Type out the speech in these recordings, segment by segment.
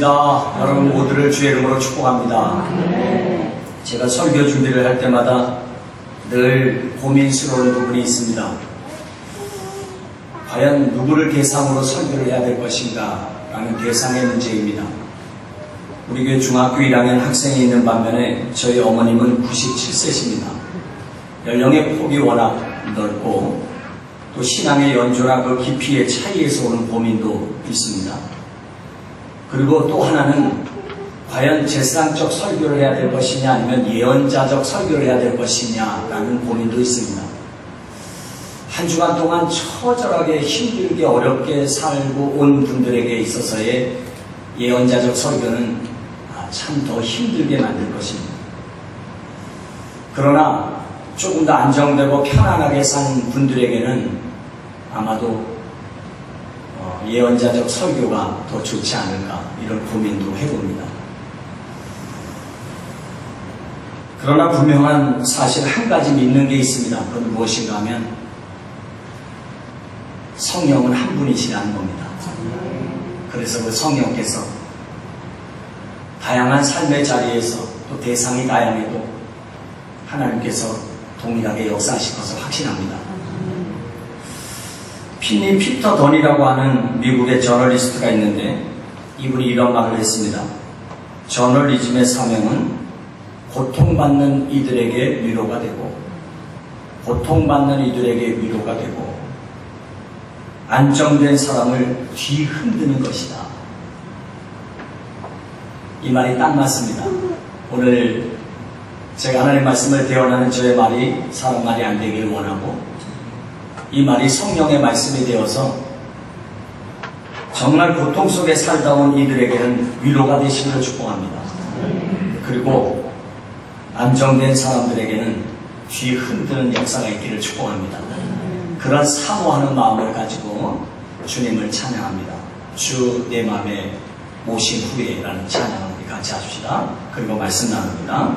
여러분 모두를 주의 이름으로 축복합니다. 제가 설교 준비를 할 때마다 늘 고민스러운 부분이 있습니다. 과연 누구를 대상으로 설교를 해야 될 것인가 라는 대상의 문제입니다. 우리 교회 중학교 1학년 학생이 있는 반면에 저희 어머님은 97세십니다. 연령의 폭이 워낙 넓고 또 신앙의 연조나 그 깊이의 차이에서 오는 고민도 있습니다. 그리고 또 하나는 과연 제사장적 설교를 해야 될 것이냐 아니면 예언자적 설교를 해야 될 것이냐라는 고민도 있습니다. 한 주간 동안 처절하게 힘들게 어렵게 살고 온 분들에게 있어서의 예언자적 설교는 참 더 힘들게 만들 것입니다. 그러나 조금 더 안정되고 편안하게 산 분들에게는 아마도 예언자적 설교가 더 좋지 않을까 이런 고민도 해봅니다. 그러나 분명한 사실 한 가지 믿는 게 있습니다. 그건 무엇인가 하면 성령은 한 분이시라는 겁니다. 그래서 그 성령께서 다양한 삶의 자리에서 또 대상이 다양해도 하나님께서 동일하게 역사하실 것을 확신합니다. 필립 피터 던이라고 하는 미국의 저널리스트가 있는데 이분이 이런 말을 했습니다. 저널리즘의 사명은 고통받는 이들에게 위로가 되고 고통받는 이들에게 위로가 되고 안정된 사람을 뒤흔드는 것이다. 이 말이 딱 맞습니다. 오늘 제가 하나님의 말씀을 대언하는 저의 말이 사람 말이 안 되길 원하고 이 말이 성령의 말씀이 되어서 정말 고통 속에 살다 온 이들에게는 위로가 되시기를 축복합니다. 그리고 안정된 사람들에게는 뒤 흔드는 역사가 있기를 축복합니다. 그런 사모하는 마음을 가지고 주님을 찬양합니다. 주 내 맘에 모신 후에 라는 찬양을 우리 같이 하십시다. 그리고 말씀 나눕니다.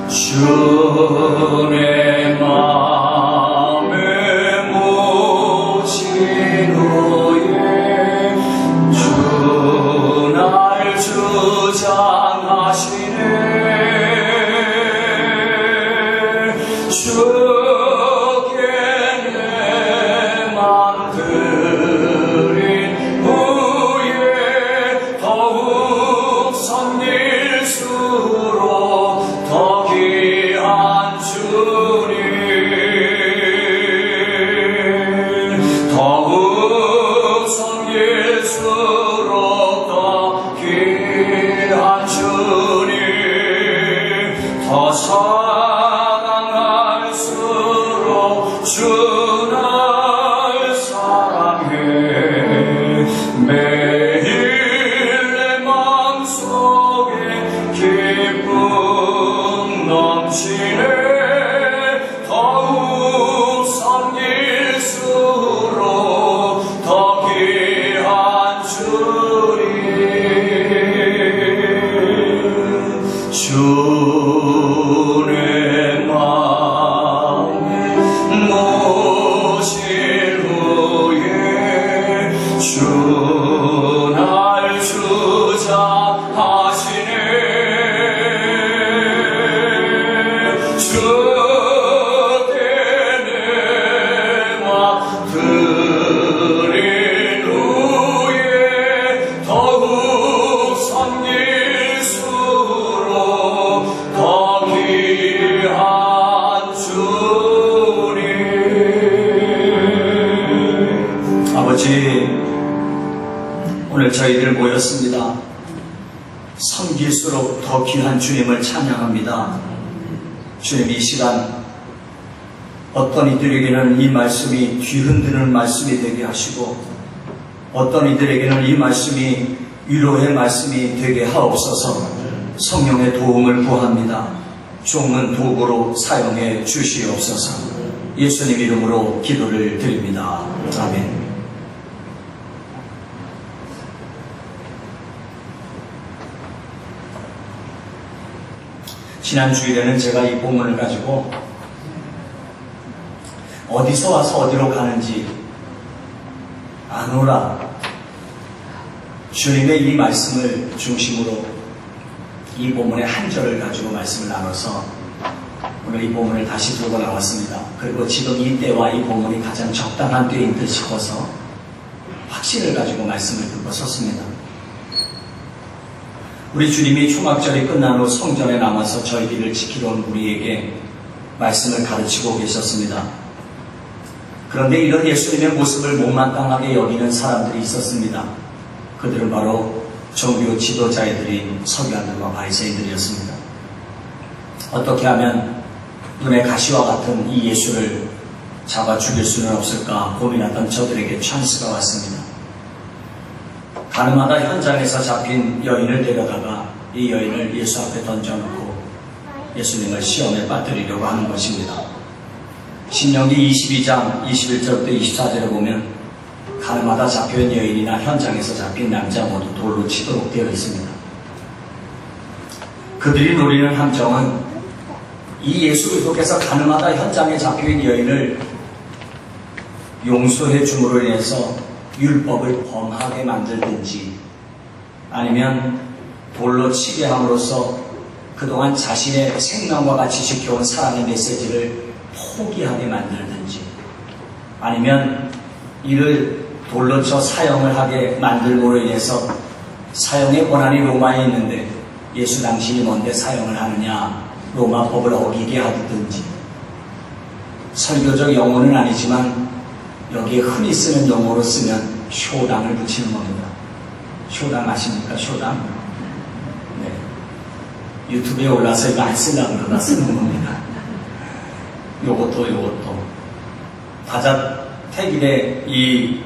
주의 맘에 모신 후에 주 날 주장하시네. 주께 내 맘 드린 후에 더욱 섬길수록 더 귀한 주님, 더욱 섬길수록 더 귀한 주님, 더 사랑할수록 주 날 사랑해. 매일 내 맘속에 기쁨 넘치네. 더욱 섬길수록 더 귀한 주님, 주의 맘에 모신 후에 주 날 주장하시네. 주께 내 맘 드린 후에 더욱 섬길수록 더 귀한 주님. 아버지, 오늘 저희들 모였습니다. 섬길수록 더 귀한 주님을 찬양합니다. 주님, 이 시간 어떤 이들에게는 이 말씀이 뒤흔드는 말씀이 되게 하시고 어떤 이들에게는 이 말씀이 위로의 말씀이 되게 하옵소서. 성령의 도움을 구합니다. 종은 도구로 사용해 주시옵소서. 예수님 이름으로 기도를 드립니다. 아멘. 지난 주일에는 제가 이 본문을 가지고 어디서 와서 어디로 가는지 아노라, 주님의 이 말씀을 중심으로 이 본문의 한 절을 가지고 말씀을 나눠서 오늘 이 본문을 다시 들고 나왔습니다. 그리고 지금 이 때와 이 본문이 가장 적당한 때인 듯 싶어서 확신을 가지고 말씀을 듣고 섰습니다. 우리 주님이 초막절이 끝난 후 성전에 남아서 저희들을 지키러 온 우리에게 말씀을 가르치고 계셨습니다. 그런데 이런 예수님의 모습을 못마땅하게 여기는 사람들이 있었습니다. 그들은 바로 종교 지도자애들인 서기관들과 바리새인들이었습니다. 어떻게 하면 눈에 가시와 같은 이 예수를 잡아 죽일 수는 없을까 고민하던 저들에게 찬스가 왔습니다. 가늠하다 현장에서 잡힌 여인을 데려다가 이 여인을 예수 앞에 던져놓고 예수님을 시험에 빠뜨리려고 하는 것입니다. 신명기 22장 21절부터 24절에 보면 가늠하다 잡혀온 여인이나 현장에서 잡힌 남자 모두 돌로 치도록 되어 있습니다. 그들이 노리는 함정은 이 예수 그리스도께서 가늠하다 현장에 잡혀온 여인을 용서해 줌으로 인해서 율법을 범하게 만들든지 아니면 돌로 치게 함으로써 그동안 자신의 생명과 같이 지켜온 사랑의 메시지를 포기하게 만들든지 아니면 이를 돌로 쳐 사형을 하게 만들므로 인해서 사형의 권한이 로마에 있는데 예수 당신이 뭔데 사형을 하느냐 로마 법을 어기게 하든지 설교적 용어는 아니지만 여기에 흔히 쓰는 용어로 쓰면 쇼당을 붙이는 겁니다. 쇼당 아십니까? 쇼당? 네. 유튜브에 올라서 이거 안 쓰려고 그러다 쓰는 겁니다. 요것도 다자 택일에 이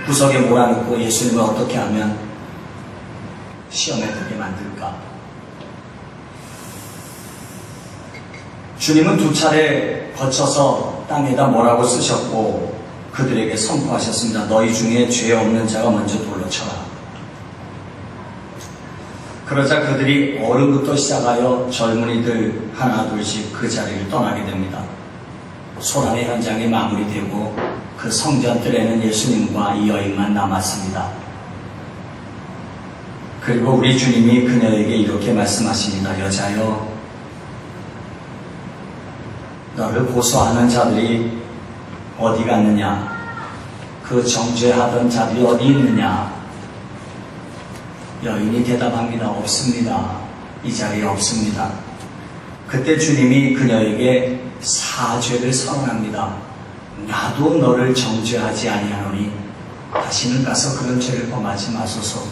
구석에 몰아넣고 예수님을 어떻게 하면 시험에 들게 만들까? 주님은 두 차례 거쳐서 땅에다 뭐라고 쓰셨고 그들에게 선포하셨습니다. 너희 중에 죄 없는 자가 먼저 돌로 쳐라. 그러자 그들이 어른부터 시작하여 젊은이들 하나 둘씩 그 자리를 떠나게 됩니다. 소란의 현장이 마무리되고 그 성전뜰에는 예수님과 이 여인만 남았습니다. 그리고 우리 주님이 그녀에게 이렇게 말씀하십니다. 여자여, 너를 고소하는 자들이 어디 갔느냐? 그 정죄하던 자들이 어디 있느냐? 여인이 대답합니다. 없습니다. 이 자리에 없습니다. 그때 주님이 그녀에게 사죄를 선언합니다. 나도 너를 정죄하지 아니하노니 다시는 가서 그런 죄를 범하지 마소서.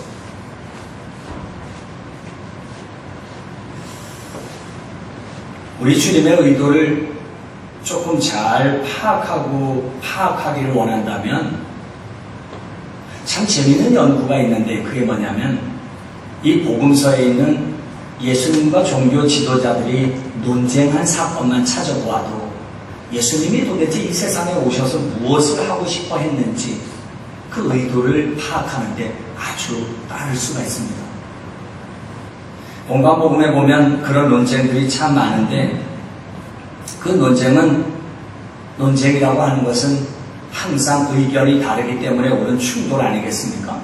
우리 주님의 의도를 조금 잘 파악하기를 원한다면 참 재미있는 연구가 있는데 그게 뭐냐면 이 복음서에 있는 예수님과 종교 지도자들이 논쟁한 사건만 찾아보아도 예수님이 도대체 이 세상에 오셔서 무엇을 하고 싶어 했는지 그 의도를 파악하는데 아주 빠를 수가 있습니다. 공관복음에 보면 그런 논쟁들이 참 많은데 그 논쟁이라고 하는 것은 항상 의견이 다르기 때문에 오는 충돌 아니겠습니까?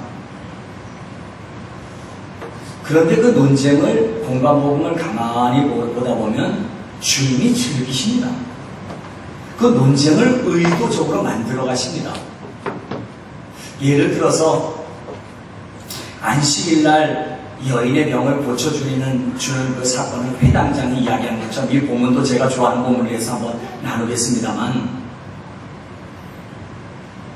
그런데 그 논쟁을 공관복음을 가만히 보다 보면 주님이 즐기십니다. 그 논쟁을 의도적으로 만들어 가십니다. 예를 들어서 안식일날 여인의 병을 고쳐주는 그 사건을 회당장이 이야기한 것처럼 이 본문도 제가 좋아하는 본문에서 한번 나누겠습니다만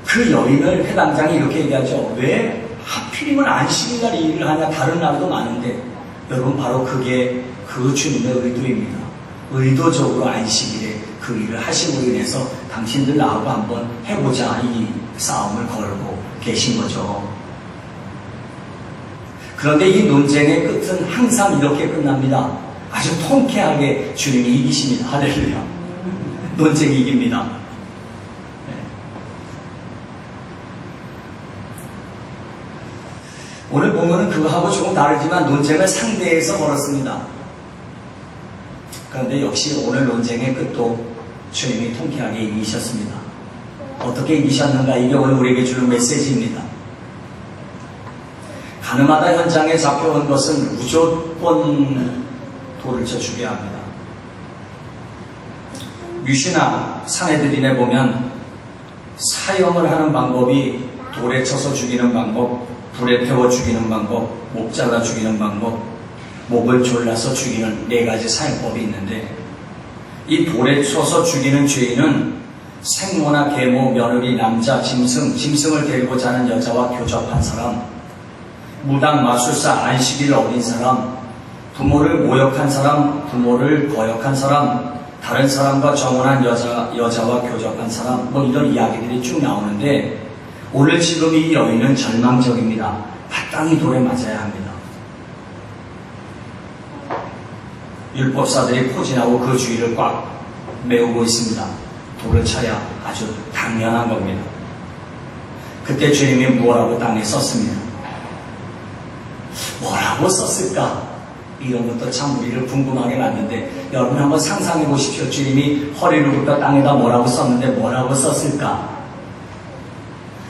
그 여인을 회당장이 이렇게 얘기하죠. 왜 하필이면 안식일날 이 일을 하냐? 다른 날도 많은데 여러분 바로 그게 그 주님의 의도입니다. 의도적으로 안식일에 그 일을 하심으로 인해서 당신들 나하고 한번 해보자 이 싸움을 걸고 계신 거죠. 그런데 이 논쟁의 끝은 항상 이렇게 끝납니다. 아주 통쾌하게 주님이 이기십니다. 할렐루야. 논쟁이 이깁니다. 네. 오늘 보면은 그거하고 조금 다르지만 논쟁을 상대해서 걸었습니다. 그런데 역시 오늘 논쟁의 끝도 주님이 통쾌하게 이기셨습니다. 어떻게 이기셨는가? 이게 오늘 우리에게 주는 메시지입니다. 가늠하다 현장에 잡혀온 것은 무조건 돌을 쳐 죽여야 합니다. 뮤시나 사내들인에 보면 사형을 하는 방법이 돌에 쳐서 죽이는 방법, 불에 태워 죽이는 방법, 목 잘라 죽이는 방법, 목을 졸라서 죽이는 4가지 사형법이 있는데, 이 돌에 쳐서 죽이는 죄인은 생모나 계모, 며느리, 남자, 짐승을 데리고 자는 여자와 교접한 사람, 무당, 마술사, 안식일 어린 사람, 부모를 모욕한 사람, 부모를 거역한 사람, 다른 사람과 정혼한 여자와 교접한 사람, 이런 이야기들이 쭉 나오는데, 오늘 지금 이 여인은 절망적입니다. 마땅히 돌에 맞아야 합니다. 율법사들이 포진하고 그 주위를 꽉 메우고 있습니다. 돌을 쳐야 아주 당연한 겁니다. 그때 주님이 뭐라고 땅에 썼습니다. 뭐라고 썼을까? 이런 것도 참 우리를 궁금하게 만드는데, 여러분 한번 상상해 보십시오. 주님이 허리를 굽혀 땅에다 뭐라고 썼는데 뭐라고 썼을까?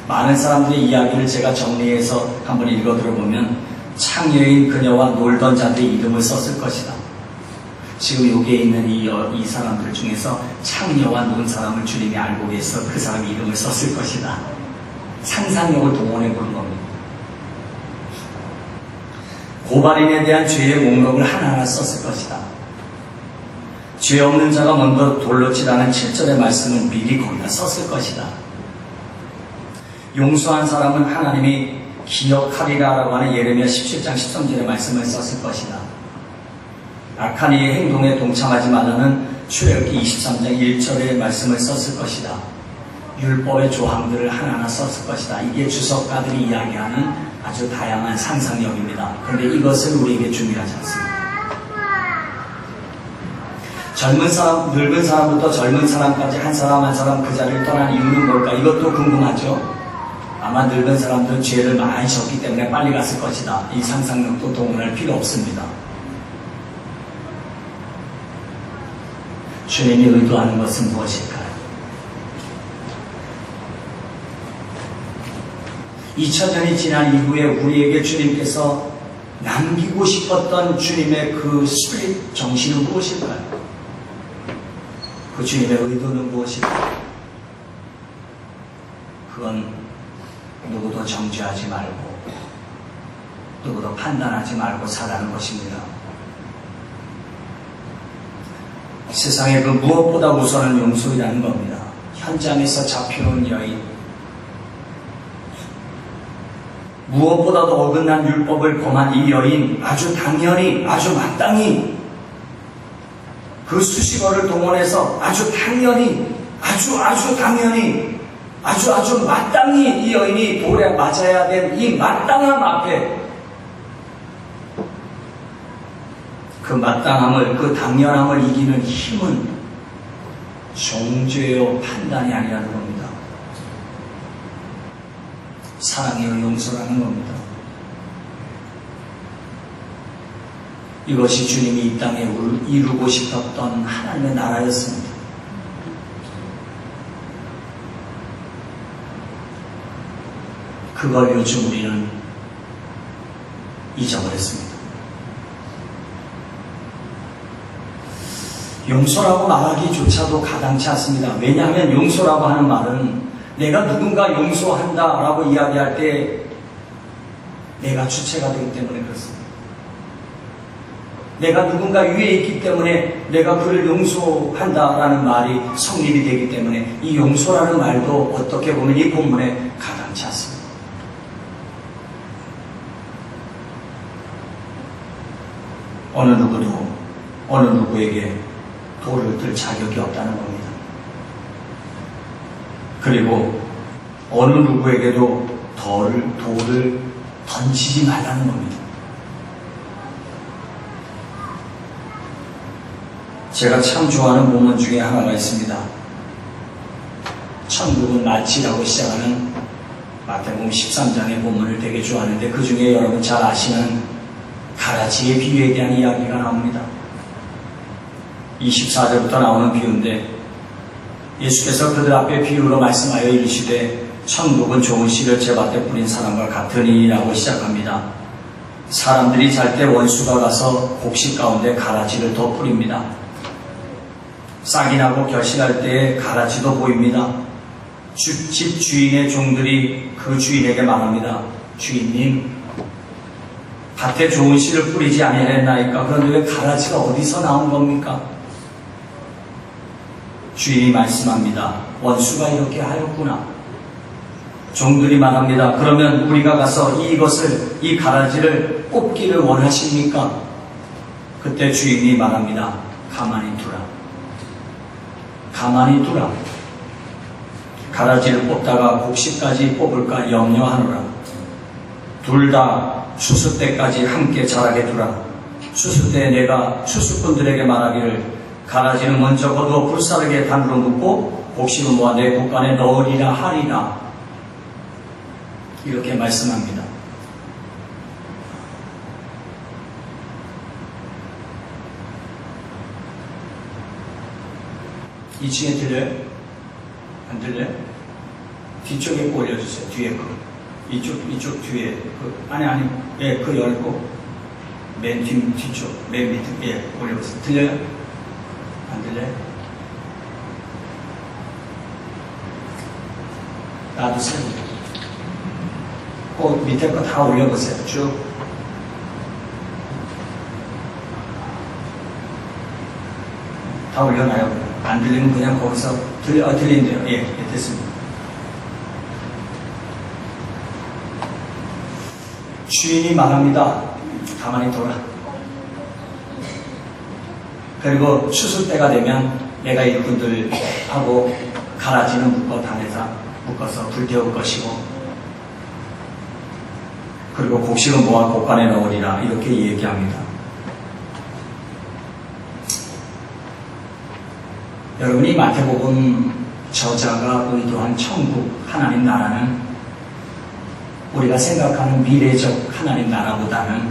많은 사람들의 이야기를 제가 정리해서 한번 읽어 들어보면 창녀인 그녀와 놀던 자들의 이름을 썼을 것이다. 지금 여기에 있는 이 사람들 중에서 창녀와 논 사람을 주님이 알고 계셔서 그 사람 이름을 썼을 것이다. 상상력을 동원해 보는 겁니다. 고발인에 대한 죄의 목록을 하나하나 썼을 것이다. 죄 없는 자가 먼저 돌로 치라는 7절의 말씀을 미리 거기다 썼을 것이다. 용서한 사람은 하나님이 기억하리라 라고 하는 예레미야 17장 13절의 말씀을 썼을 것이다. 악한 이의 행동에 동참하지 말라는 출애굽기 23장 1절의 말씀을 썼을 것이다. 율법의 조항들을 하나하나 썼을 것이다. 이게 주석가들이 이야기하는 아주 다양한 상상력입니다. 그런데 이것을 우리에게 중요하지 않습니다. 젊은 사람, 늙은 사람부터 젊은 사람까지 한 사람 한 사람 그 자리를 떠난 이유는 뭘까? 이것도 궁금하죠? 아마 늙은 사람들은 죄를 많이 졌기 때문에 빨리 갔을 것이다. 이 상상력도 동원할 필요 없습니다. 주님이 의도하는 것은 무엇일까요? 2000년이 지난 이후에 우리에게 주님께서 남기고 싶었던 주님의 그 스피릿 정신은 무엇일까요? 그 주님의 의도는 무엇일까요? 그건 누구도 정죄하지 말고 누구도 판단하지 말고 살라는 것입니다. 세상에 그 무엇보다 우선은 용서이라는 겁니다. 현장에서 잡혀온 여인, 무엇보다도 어긋난 율법을 범한 이 여인, 아주 당연히, 아주 마땅히 그 수식어를 동원해서 아주 당연히, 아주 당연히, 아주 마땅히 이 여인이 돌에 맞아야 될 이 마땅함 앞에 그 마땅함을, 그 당연함을 이기는 힘은 정죄요 판단이 아니라는 겁니다. 사랑이요 용서라는 겁니다. 이것이 주님이 이 땅에 이루고 싶었던 하나님의 나라였습니다. 그걸 요즘 우리는 잊어버렸습니다. 용서라고 말하기조차도 가당치 않습니다. 왜냐하면 용서라고 하는 말은 내가 누군가 용서한다라고 이야기할 때 내가 주체가 되기 때문에 그렇습니다. 내가 누군가 위에 있기 때문에 내가 그를 용서한다라는 말이 성립이 되기 때문에 이 용서라는 말도 어떻게 보면 이 본문에 가당치 않습니다. 어느 누구도 어느 누구에게 돌을 들 자격이 없다는 겁니다. 그리고 어느 누구에게도 돌을 던지지 말라는 겁니다. 제가 참 좋아하는 본문 중에 하나가 있습니다. 천국은 마치라고 시작하는 마태복음 13장의 본문을 되게 좋아하는데 그 중에 여러분 잘 아시는 가라지의 비유에 대한 이야기가 나옵니다. 24절부터 나오는 비유인데 예수께서 그들 앞에 비유로 말씀하여 이르시되 천국은 좋은 씨를 제밭에 뿌린 사람과 같으니 라고 시작합니다. 사람들이 잘 때 원수가 가서 곡식 가운데 가라지를 더 뿌립니다. 싹이 나고 결실할 때에 가라지도 보입니다. 집 주인의 종들이 그 주인에게 말합니다. 주인님, 밭에 좋은 씨를 뿌리지 아니하였나이까? 그런데 왜 가라지가 어디서 나온 겁니까? 주인이 말씀합니다. 원수가 이렇게 하였구나. 종들이 말합니다. 그러면 우리가 가서 이 가라지를 뽑기를 원하십니까? 그때 주인이 말합니다. 가만히 두라. 가만히 두라. 가라지를 뽑다가 곡식까지 뽑을까 염려하노라. 둘 다 추수 때까지 함께 자라게 두라. 추수 때 내가 추수꾼들에게 말하기를 가라지는 먼저 거두어 불사르게 단으로 묶고 곡식은 모아 내 곳간에 넣으리라 하리라. 이렇게 말씀합니다. 이 층에 들려요? 안 들려요? 뒤쪽에 거 올려주세요. 뒤에 거. 이쪽 뒤에. 예, 그 열고, 맨 뒤쪽, 맨 밑에, 예, 올려보세요. 들려요? 안 들려요? 놔두세요. 그 밑에 거 다 올려보세요. 쭉. 다 올려놔요. 안 들리면 그냥 거기서 들린대요. 예, 됐습니다. 주인이 말합니다. 가만히 둬라. 그리고 추수 때가 되면 내가 일꾼들하고 가라지는 묶어서 불태울 것이고, 그리고 곡식은 모아 곡간에 넣으리라. 이렇게 얘기합니다. 여러분이 마태복음 저자가 의도한 천국, 하나님 나라는 우리가 생각하는 미래적 하나님 나라보다는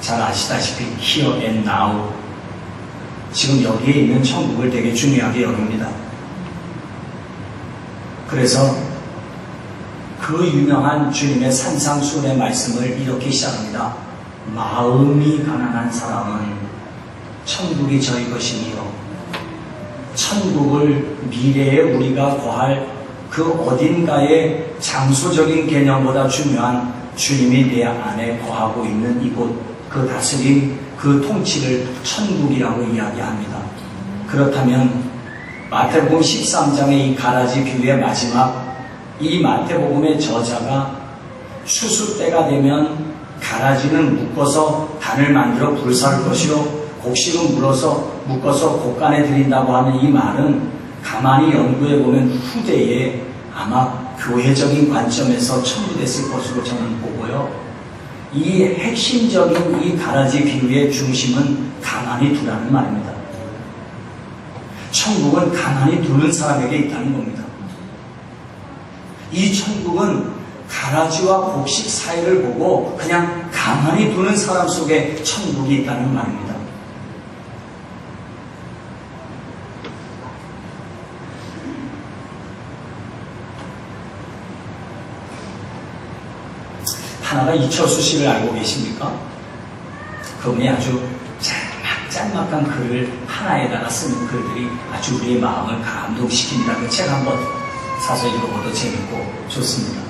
잘 아시다시피 here and now, 지금 여기에 있는 천국을 되게 중요하게 여깁니다. 그래서 그 유명한 주님의 산상수훈의 말씀을 이렇게 시작합니다. 마음이 가난한 사람은 천국이 저희 것이니요. 천국을 미래에 우리가 거할 그 어딘가의 장소적인 개념보다 중요한 주님이 내 안에 거하고 있는 이곳, 그 다스림, 그 통치를 천국이라고 이야기합니다. 그렇다면 마태복음 13장의 이 가라지 비유의 마지막, 이 마태복음의 저자가 추수 때가 되면 가라지는 묶어서 단을 만들어 불사를 것이요 곡식은 묶어서 곡간에 들인다고 하는 이 말은 가만히 연구해보면 후대에 아마 교회적인 관점에서 첨부됐을 것으로 저는 보고요. 이 핵심적인 이 가라지 비유의 중심은 가만히 두라는 말입니다. 천국은 가만히 두는 사람에게 있다는 겁니다. 이 천국은 가라지와 곡식 사이를 보고 그냥 가만히 두는 사람 속에 천국이 있다는 말입니다. 하나가 이철수 씨를 알고 계십니까? 그분이 아주 짤막한 글을 하나에다가 쓰는 글들이 아주 우리의 마음을 감동시킵니다. 그 책 한번 사서 읽어봐도 재밌고 좋습니다.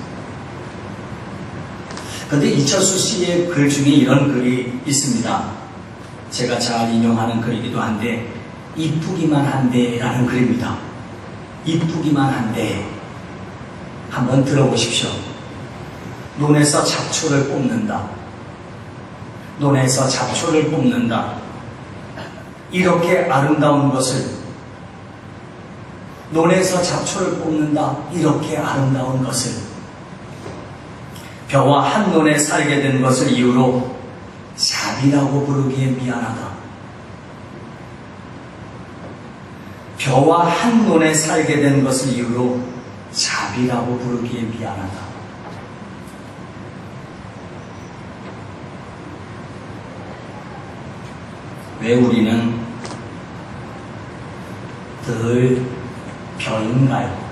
그런데 이철수 씨의 글 중에 이런 글이 있습니다. 제가 잘 인용하는 글이기도 한데, 이쁘기만 한데 라는 글입니다. 이쁘기만 한데 한번 들어보십시오. 논에서 잡초를 뽑는다. 논에서 잡초를 뽑는다. 이렇게 아름다운 것을, 논에서 잡초를 뽑는다. 이렇게 아름다운 것을, 벼와 한 논에 살게 된 것을 이유로 잡이라고 부르기에 미안하다. 벼와 한 논에 살게 된 것을 이유로 잡이라고 부르기에 미안하다. 왜 우리는 늘 벼인가요?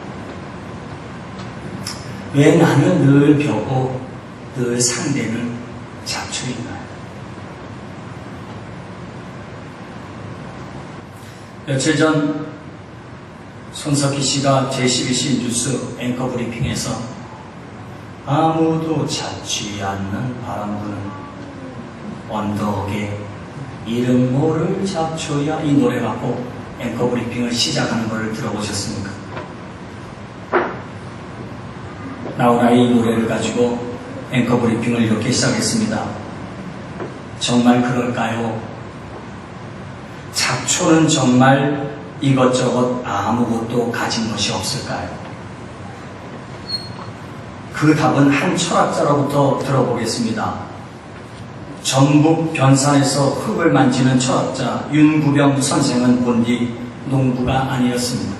왜 나는 늘 벼고 늘 상대는 잡초인가요? 며칠 전 손석희 씨가 제12시 뉴스 앵커 브리핑에서 아무도 찾지 않는 바람 부는 언덕에 이름 모를 잡초야, 이 노래 갖고 앵커 브리핑을 시작하는 걸 들어보셨습니까? 나훈아의 이 노래를 가지고 앵커 브리핑을 이렇게 시작했습니다. 정말 그럴까요? 잡초는 정말 이것저것 아무것도 가진 것이 없을까요? 그 답은 한 철학자로부터 들어보겠습니다. 전북 변산에서 흙을 만지는 철학자 윤구병 선생은 본디 농부가 아니었습니다.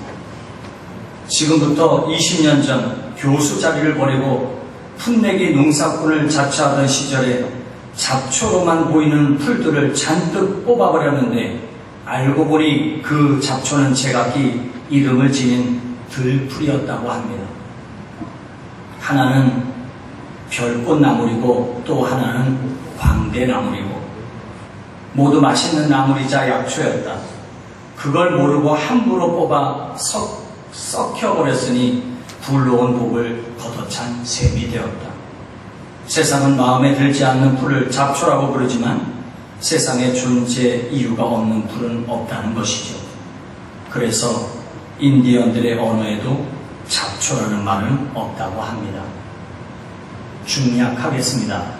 지금부터 20년 전 교수 자리를 버리고 풋내기 농사꾼을 자처하던 시절에 잡초로만 보이는 풀들을 잔뜩 뽑아버렸는데 알고 보니 그 잡초는 제각기 이름을 지닌 들풀이었다고 합니다. 하나는 별꽃나물이고 또 하나는 광대나물이고 모두 맛있는 나물이자 약초였다. 그걸 모르고 함부로 뽑아 썩혀버렸으니 불러온 복을 걷어찬 셈이 되었다. 세상은 마음에 들지 않는 풀을 잡초라고 부르지만 세상에 존재 이유가 없는 풀은 없다는 것이죠. 그래서 인디언들의 언어에도 잡초라는 말은 없다고 합니다. 중약하겠습니다.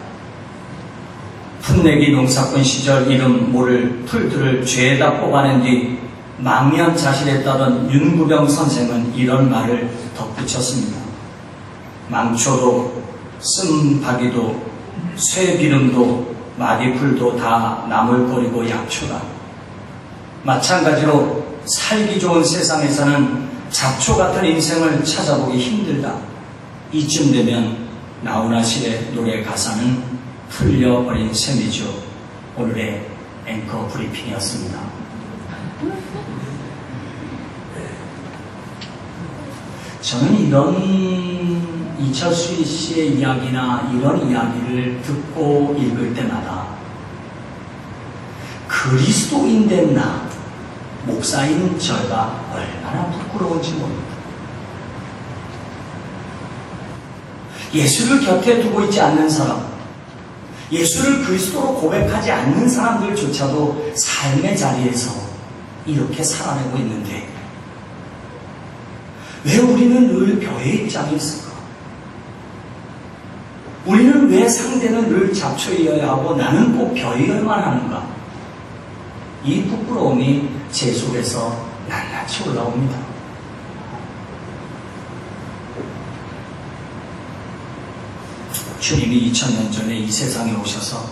풋내기 농사꾼 시절 이름 모를 풀들을 죄다 뽑아낸 뒤 망연자실했다던 윤구병 선생은 이런 말을 덧붙였습니다. 망초도 쓴바귀도 쇠비름도 마디풀도 다 나물거리고 약초다. 마찬가지로 살기 좋은 세상에서는 잡초 같은 인생을 찾아보기 힘들다. 이쯤 되면 나훈아 씨의 노래 가사는 풀려버린 셈이죠. 오늘의 앵커 브리핑이었습니다. 저는 이런 이철수 씨의 이야기나 이런 이야기를 듣고 읽을 때마다 그리스도인된 나, 목사인 저가 얼마나 부끄러운지 모릅니다. 예수를 곁에 두고 있지 않는 사람, 예수를 그리스도로 고백하지 않는 사람들조차도 삶의 자리에서 이렇게 살아내고 있는데 왜 우리는 늘 벼의 입장에 있을까? 우리는 왜 상대는 늘 잡초이어야 하고 나는 꼭 벼이어야만 하는가? 이 부끄러움이 제 속에서 낱낱이 올라옵니다. 주님이 2000년 전에 이 세상에 오셔서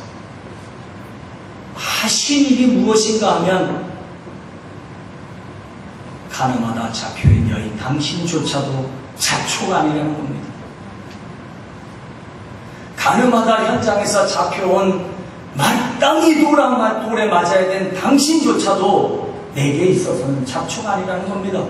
하신 일이 무엇인가 하면 가늠하다 잡혀인 여인 당신조차도 잡초가 아니라는 겁니다. 가늠하다 현장에서 잡혀온 마땅히 돌에 맞아야 된 당신조차도 내게 있어서는 잡초가 아니라는 겁니다.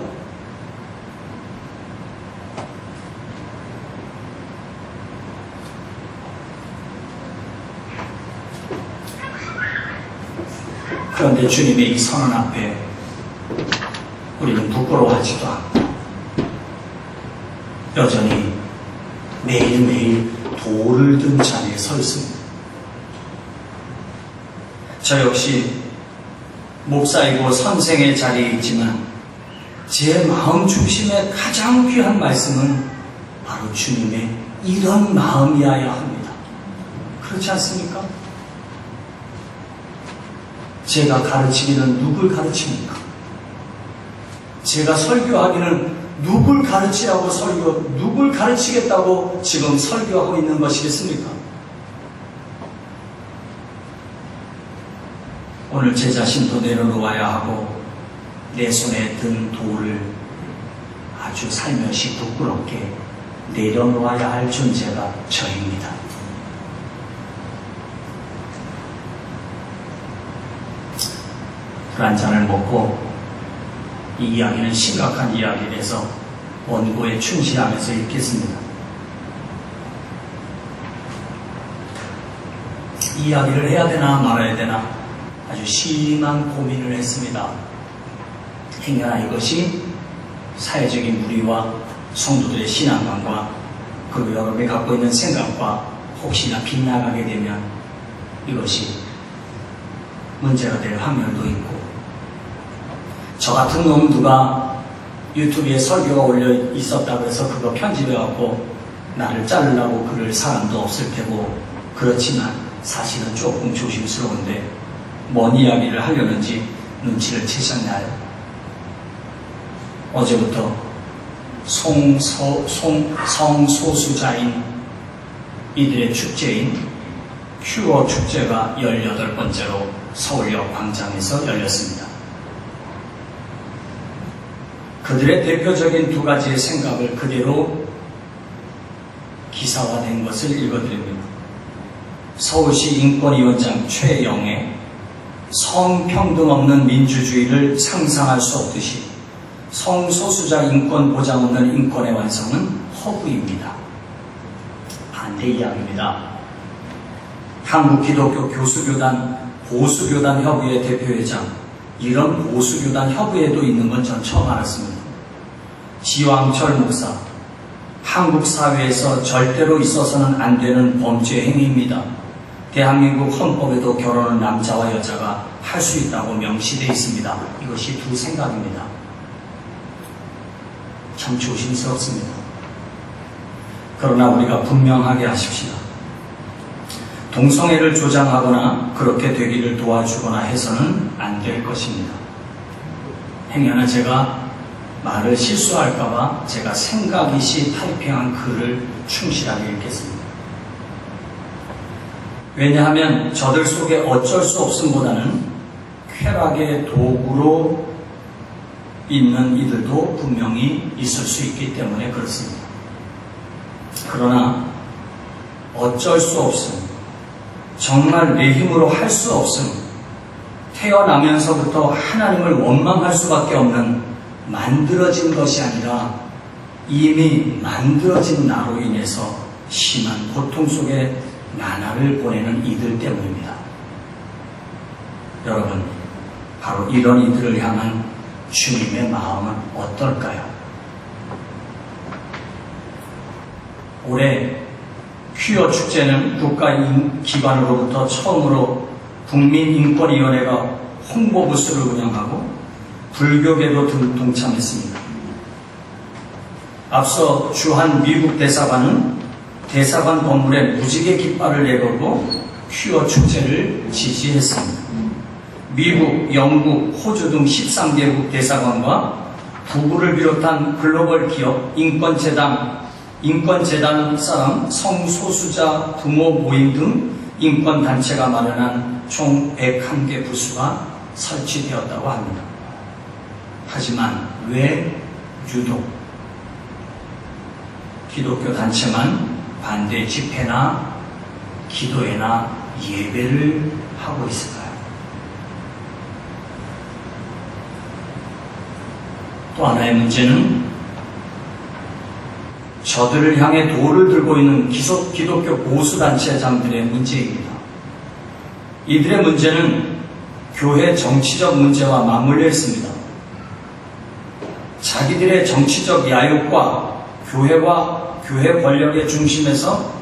그런데 주님의 이 선언 앞에 우리는 부끄러워하지도 않고 여전히 매일매일 돌을 든 자리에 서 있습니다. 저 역시 목사이고 선생의 자리에 있지만 제 마음 중심의 가장 귀한 말씀은 바로 주님의 이런 마음이어야 합니다. 그렇지 않습니까? 제가 가르치기는 누굴 가르칩니까? 제가 설교하기는 누굴 가르치라고 누굴 가르치겠다고 지금 설교하고 있는 것이겠습니까? 오늘 제 자신도 내려놓아야 하고 내 손에 든 돌을 아주 살며시 부끄럽게 내려놓아야 할 존재가 저입니다. 술 한 잔을 먹고 이 이야기는 심각한 이야기라서 원고에 충실하면서 읽겠습니다. 이 이야기를 해야 되나 말아야 되나 아주 심한 고민을 했습니다. 행여나 이것이 사회적인 무리와 성도들의 신앙관과 그리고 여러분이 갖고 있는 생각과 혹시나 빗나가게 되면 이것이 문제가 될 확률도 있고, 저 같은 놈 누가 유튜브에 설교가 올려 있었다고 해서 그거 편집해갖고 나를 자르려고 그럴 사람도 없을 테고, 그렇지만 사실은 조금 조심스러운데 뭔 이야기를 하려는지 눈치를 채셨나요? 어제부터 성소수자인 이들의 축제인 큐어 축제가 18번째로 서울역 광장에서 열렸습니다. 그들의 대표적인 두 가지의 생각을 그대로 기사화된 것을 읽어드립니다. 서울시 인권위원장 최영애, 성평등 없는 민주주의를 상상할 수 없듯이 성소수자 인권 보장 없는 인권의 완성은 허구입니다. 반대 이야기입니다. 한국기독교 교수교단 보수교단 협의회 대표회장, 이런 보수교단 협의회도 있는 건 전 처음 알았습니다. 지왕철 목사, 한국 사회에서 절대로 있어서는 안 되는 범죄 행위입니다. 대한민국 헌법에도 결혼은 남자와 여자가 할 수 있다고 명시되어 있습니다. 이것이 두 생각입니다. 참 조심스럽습니다. 그러나 우리가 분명하게 하십시다. 동성애를 조장하거나 그렇게 되기를 도와주거나 해서는 안 될 것입니다. 행여나 제가 말을 실수할까봐 제가 생각이시 타이핑한 글을 충실하게 읽겠습니다. 왜냐하면 저들 속에 어쩔 수 없음보다는 쾌락의 도구로 있는 이들도 분명히 있을 수 있기 때문에 그렇습니다. 그러나 어쩔 수 없음, 정말 내 힘으로 할 수 없음, 태어나면서부터 하나님을 원망할 수밖에 없는 만들어진 것이 아니라 이미 만들어진 나로 인해서 심한 고통 속에 나날을 보내는 이들 때문입니다. 여러분, 바로 이런 이들을 향한 주님의 마음은 어떨까요? 올해 퀴어 축제는 국가기관으로부터 처음으로 국민인권위원회가 홍보부스를 운영하고 불교계도 동참했습니다. 앞서 주한 미국 대사관은 대사관 건물에 무지개 깃발을 내걸고 퀴어 축제를 지지했습니다. 미국, 영국, 호주 등 13개국 대사관과 구글을 비롯한 글로벌 기업, 인권재단처럼 성소수자 부모 모임 등 인권단체가 마련한 총 101개 부스가 설치되었다고 합니다. 하지만 왜 유독 기독교 단체만 반대 집회나 기도회나 예배를 하고 있을까요? 또 하나의 문제는 저들을 향해 돌을 들고 있는 기독교 보수단체장들의 문제입니다. 이들의 문제는 교회 정치적 문제와 맞물려 있습니다. 자기들의 정치적 야욕과 교회와 교회 권력의 중심에서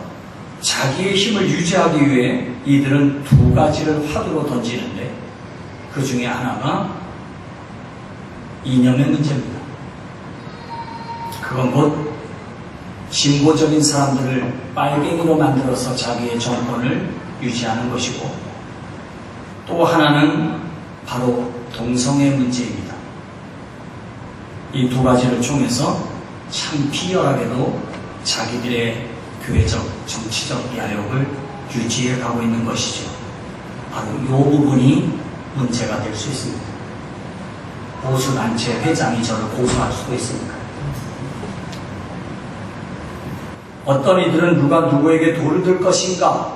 자기의 힘을 유지하기 위해 이들은 두 가지를 화두로 던지는데, 그 중에 하나가 이념의 문제입니다. 그건 곧 진보적인 사람들을 빨갱이로 만들어서 자기의 정권을 유지하는 것이고, 또 하나는 바로 동성애 문제입니다. 이 두 가지를 통해서 참 비열하게도 자기들의 교회적, 정치적 야욕을 유지해 가고 있는 것이죠. 바로 이 부분이 문제가 될 수 있습니다. 보수단체 회장이 저를 고소할 수도 있으니까. 어떤 이들은 누가 누구에게 돌을 들 것인가